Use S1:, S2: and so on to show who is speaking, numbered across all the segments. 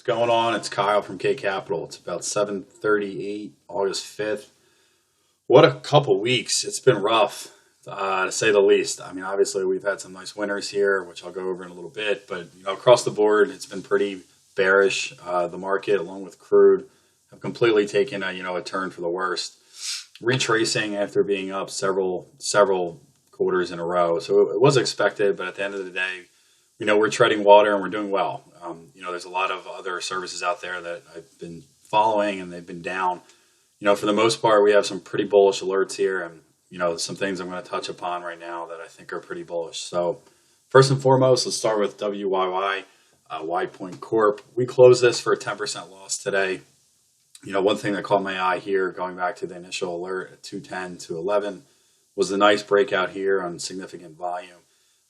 S1: Going on? It's Kyle from K Capital. It's about 7:38, August 5th. What a couple weeks. It's been rough, to say the least. I mean, obviously we've had some nice winners here, which I'll go over in a little bit, but across the board, it's been pretty bearish. The market, along with crude, have completely taken a turn for the worst, retracing after being up several quarters in a row. So it was expected, but at the end of the day, we're treading water and we're doing well. There's a lot of other services out there that I've been following and they've been down. For the most part, we have some pretty bullish alerts here and, some things I'm going to touch upon right now that I think are pretty bullish. So first and foremost, let's start with WYY, Wide Point Corp. We closed this for a 10% loss today. One thing that caught my eye here, going back to the initial alert at 210 to 11, was the nice breakout here on significant volume.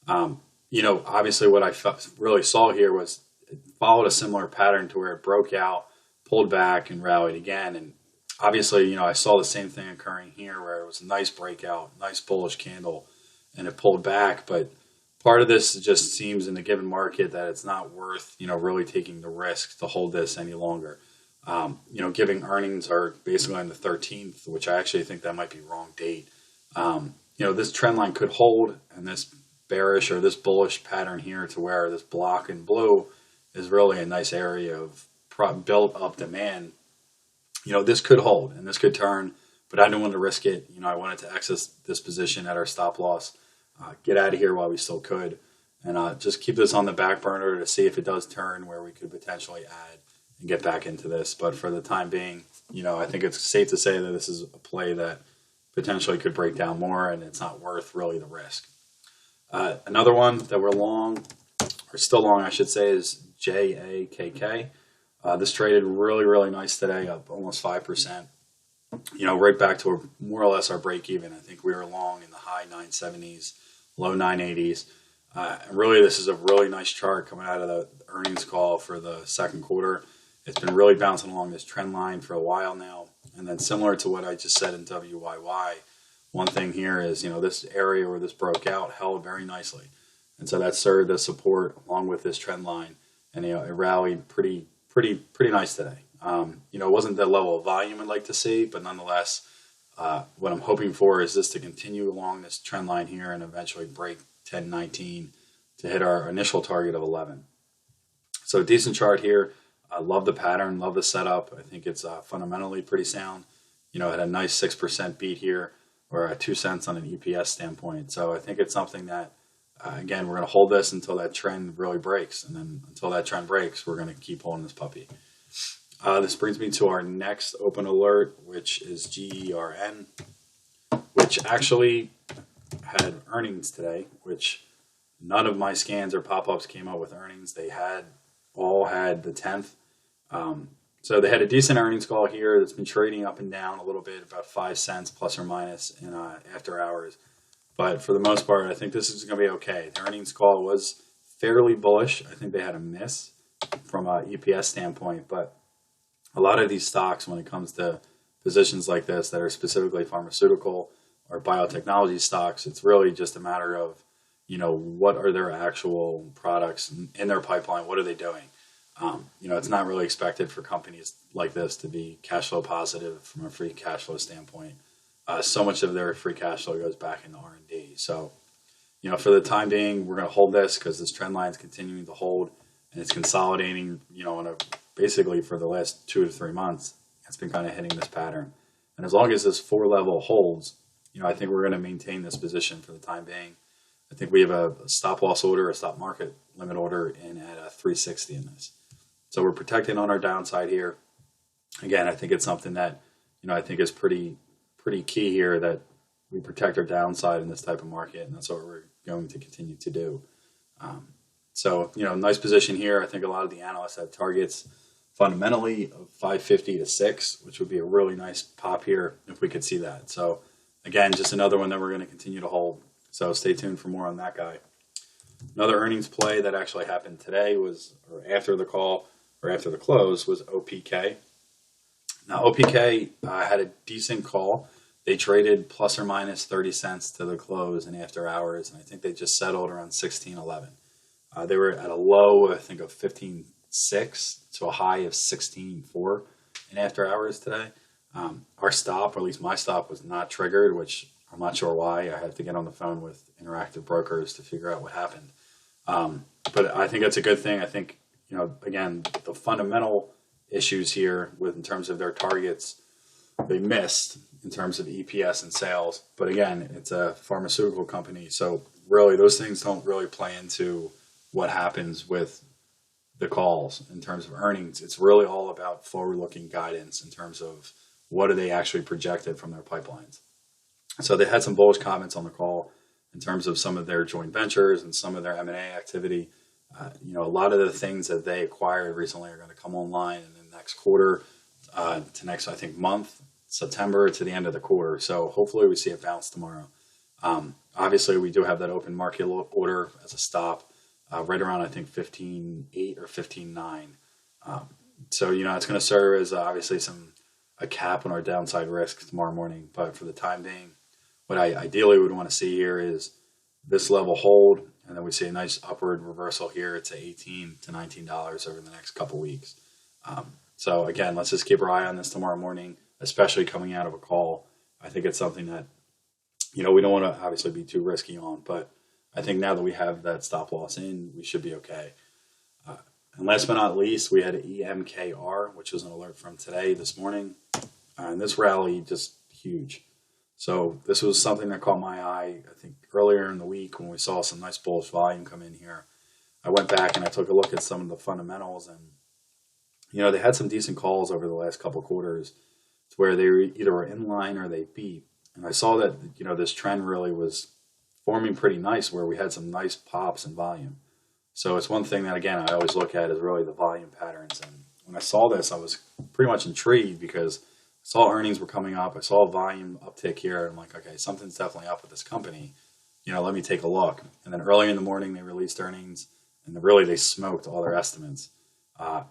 S1: Obviously what I really saw here was it followed a similar pattern to where it broke out, pulled back, and rallied again. And obviously, I saw the same thing occurring here where it was a nice breakout, nice bullish candle, and it pulled back. But part of this just seems in the given market that it's not worth, really taking the risk to hold this any longer. Giving earnings are basically on the 13th, which I actually think that might be wrong date. This trend line could hold, and this bearish or this bullish pattern here to where this block in blue is really a nice area of built up demand. This could hold and this could turn, but I didn't want to risk it. I wanted to exit this position at our stop loss, get out of here while we still could, and just keep this on the back burner to see if it does turn where we could potentially add and get back into this. But for the time being, I think it's safe to say that this is a play that potentially could break down more, and it's not worth really the risk. Another one that we're long, or still long, I should say, is JAKK. This traded really, really nice today, up almost 5%. Right back to more or less our break even. I think we were long in the high 970s, low 980s. Really, this is a really nice chart coming out of the earnings call for the second quarter. It's been really bouncing along this trend line for a while now. And then similar to what I just said in WYY, one thing here is, this area where this broke out held very nicely. And so that served as support along with this trend line. And, it rallied pretty nice today. It wasn't the level of volume I'd like to see, but nonetheless, what I'm hoping for is this to continue along this trend line here and eventually break 1019 to hit our initial target of 11. So decent chart here. I love the pattern, love the setup. I think it's fundamentally pretty sound. It had a nice 6% beat here, or 2 cents on an EPS standpoint. So I think it's something that, again, we're going to hold this until that trend really breaks. And then until that trend breaks, we're going to keep holding this puppy. This brings me to our next open alert, which is GERN, which actually had earnings today, which none of my scans or pop-ups came out with earnings. They all had the 10th. So they had a decent earnings call here that's been trading up and down a little bit, about 5 cents plus or minus in after hours. But for the most part, I think this is going to be okay. The earnings call was fairly bullish. I think they had a miss from an EPS standpoint. But a lot of these stocks, when it comes to positions like this that are specifically pharmaceutical or biotechnology stocks, it's really just a matter of, what are their actual products in their pipeline? What are they doing? It's not really expected for companies like this to be cash flow positive from a free cash flow standpoint. So much of their free cash flow goes back into R&D. So, for the time being, we're going to hold this because this trend line is continuing to hold and it's consolidating, basically for the last 2 to 3 months, it's been kind of hitting this pattern. And as long as this 4 level holds, I think we're going to maintain this position for the time being. I think we have a stop loss order, a stop market limit order in at a 360 in this. So we're protected on our downside here. Again, I think it's something that, I think is pretty key here, that we protect our downside in this type of market, and that's what we're going to continue to do. So, nice position here. I think a lot of the analysts have targets fundamentally of 550 to 6, which would be a really nice pop here if we could see that. So again, just another one that we're going to continue to hold. So stay tuned for more on that guy. Another earnings play that actually happened today or after the call or after the close, was OPK. Now, OPK had a decent call. They traded plus or minus 30 cents to the close and after hours, and I think they just settled around 16.11. They were at a low, I think, of 15 16.6 to a high of 16.4 in after hours today. Our stop, or at least my stop, was not triggered, which I'm not sure why. I had to get on the phone with Interactive Brokers to figure out what happened. But I think that's a good thing. I think, again, the fundamental issues here with in terms of their targets, they missed in terms of EPS and sales. But again, it's a pharmaceutical company. So really, those things don't really play into what happens with the calls in terms of earnings. It's really all about forward-looking guidance in terms of what are they actually projected from their pipelines. So they had some bullish comments on the call in terms of some of their joint ventures and some of their M&A activity. A lot of the things that they acquired recently are going to come online in the next quarter to next, I think, month, September to the end of the quarter. So hopefully we see a bounce tomorrow. Obviously, we do have that open market order as a stop right around, I think, 15.8 or 15.9. So, it's going to serve as obviously a cap on our downside risk tomorrow morning. But for the time being, what I ideally would want to see here is this level hold, and then we see a nice upward reversal here to $18 to $19 over the next couple weeks. So again, let's just keep our eye on this tomorrow morning, especially coming out of a call. I think it's something that, we don't want to obviously be too risky on, but I think now that we have that stop loss in, we should be okay. And last but not least, we had EMKR, which was an alert from this morning. And this rally just huge. So this was something that caught my eye, I think, earlier in the week when we saw some nice bullish volume come in here. I went back and I took a look at some of the fundamentals, and, they had some decent calls over the last couple quarters to where they either were in line or they beat. And I saw that, this trend really was forming pretty nice where we had some nice pops in volume. So it's one thing that, again, I always look at is really the volume patterns. And when I saw this, I was pretty much intrigued because I saw earnings were coming up. I saw a volume uptick here. And I'm like, okay, something's definitely up with this company. Let me take a look. And then early in the morning, they released earnings. And really, they smoked all their estimates.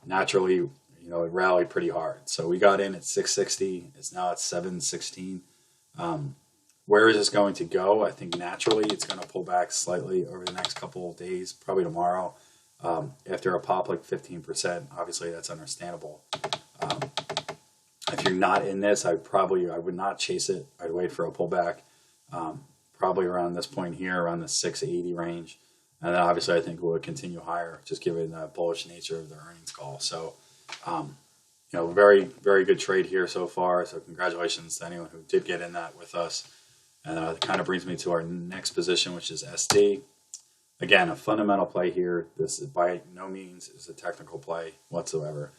S1: Naturally, it rallied pretty hard. So we got in at 660. It's now at 716. Where is this going to go? I think naturally it's going to pull back slightly over the next couple of days, probably tomorrow. After a pop like 15%, obviously that's understandable. If you're not in this, I would not chase it. I'd wait for a pullback, probably around this point here, around the 680 range. And then obviously I think we'll continue higher, just given the bullish nature of the earnings call. So, very, very good trade here so far. So congratulations to anyone who did get in that with us. And it kind of brings me to our next position, which is SD. Again, a fundamental play here. This is by no means is a technical play whatsoever.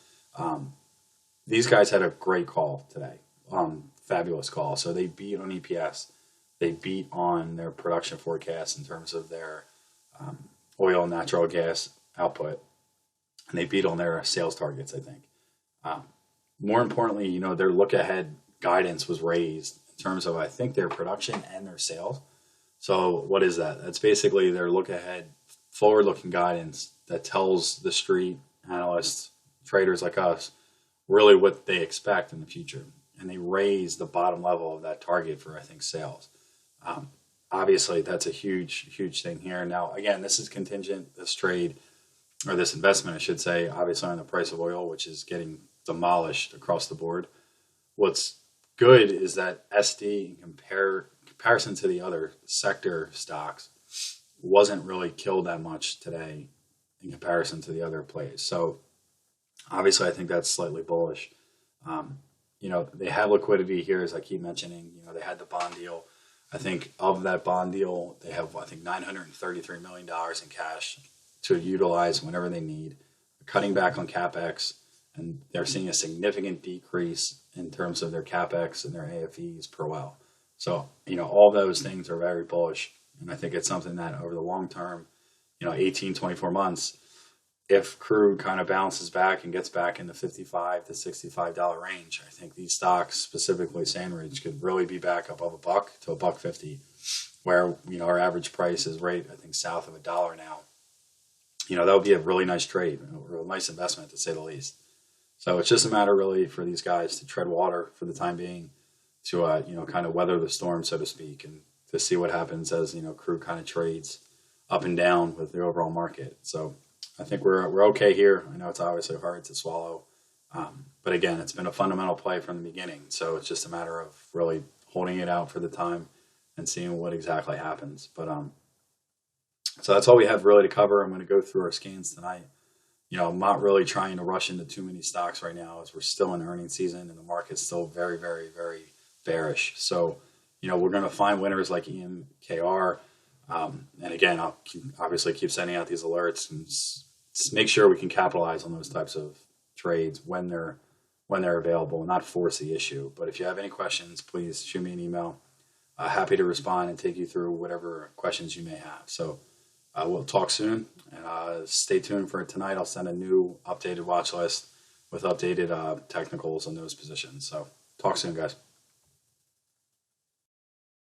S1: These guys had a great call today, fabulous call. So they beat on EPS. They beat on their production forecast in terms of their oil and natural gas output. And they beat on their sales targets, I think. More importantly, their look-ahead guidance was raised in terms of, I think, their production and their sales. So what is that? That's basically their look-ahead, forward-looking guidance that tells the street, analysts, traders like us, really what they expect in the future. And they raised the bottom level of that target for, I think, sales. Obviously, that's a huge, huge thing here. Now, again, this is contingent, this trade, or this investment, I should say, obviously on the price of oil, which is getting demolished across the board. What's good is that SD, in comparison to the other sector stocks, wasn't really killed that much today in comparison to the other plays. So obviously, I think that's slightly bullish. They have liquidity here, as I keep mentioning. They had the bond deal. I think of that bond deal, they have, I think, $933 million in cash to utilize whenever they need. They're cutting back on CapEx, and they're seeing a significant decrease in terms of their CapEx and their AFEs per well. So, all those things are very bullish. And I think it's something that over the long term, 18, 24 months, if crude kind of bounces back and gets back in the $55 to $65 range, I think these stocks, specifically Sandridge, could really be back above $1 to $1.50, where, our average price is right, I think, south of $1 now. That would be a really nice trade, or a nice investment to say the least. So it's just a matter really for these guys to tread water for the time being, to kind of weather the storm, so to speak, and to see what happens as crude kind of trades up and down with the overall market. So I think we're okay here. I know it's obviously hard to swallow, but again, it's been a fundamental play from the beginning. So it's just a matter of really holding it out for the time and seeing what exactly happens. But so that's all we have really to cover. I'm going to go through our scans tonight. I'm not really trying to rush into too many stocks right now as we're still in earnings season and the market's still very, very, very bearish. So, we're going to find winners like EMKR. And again, I'll obviously keep sending out these alerts and make sure we can capitalize on those types of trades when they're available and not force the issue. But if you have any questions, please shoot me an email. Happy to respond and take you through whatever questions you may have. So we'll talk soon, and stay tuned for tonight. I'll send a new updated watch list with updated technicals on those positions. So talk soon, guys.